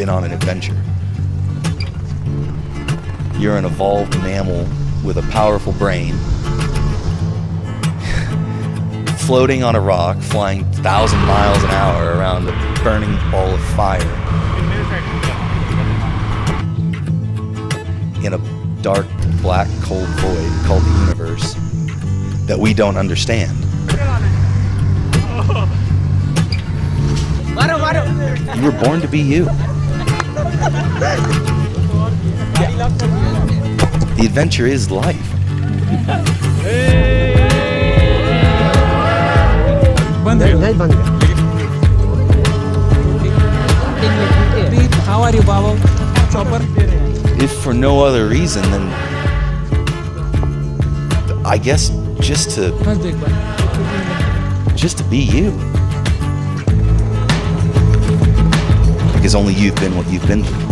been on an adventure. You're an evolved mammal with a powerful brain, floating on a rock, flying 1,000 miles an hour around a burning ball of fire in a dark, black, cold void called the universe that we don't understand. You were born to be you. The adventure is life. How are you, Baba? Chopper? If for no other reason than, I guess, just to be you. Because only you've been what you've been through.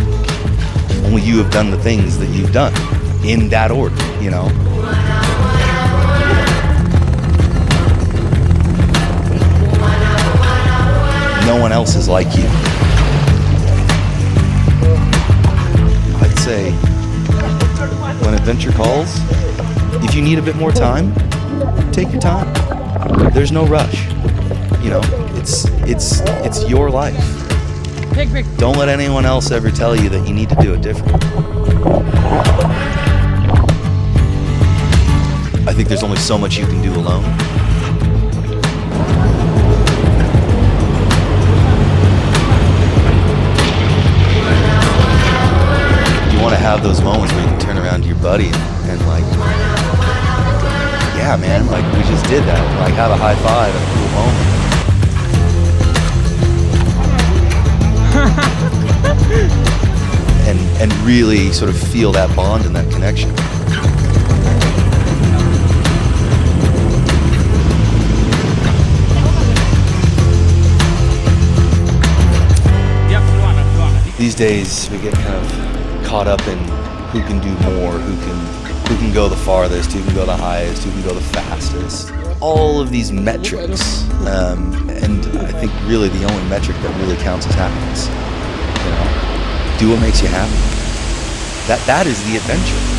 Only you have done the things that you've done in that order, you know? No one else is like you. I'd say, when adventure calls, if you need a bit more time, take your time. There's no rush. You know, it's your life. Don't let anyone else ever tell you that you need to do it different. I think there's only so much you can do alone. You want to have those moments where you can turn around to your buddy and like, yeah, man, like we just did that. Like have a high five and a cool moment. and really sort of feel that bond and that connection. These days we get kind of caught up in who can do more, who can go the farthest, who can go the highest, who can go the fastest. All of these metrics, and I think really the only metric that really counts is happiness. You know, do what makes you happy. That is the adventure.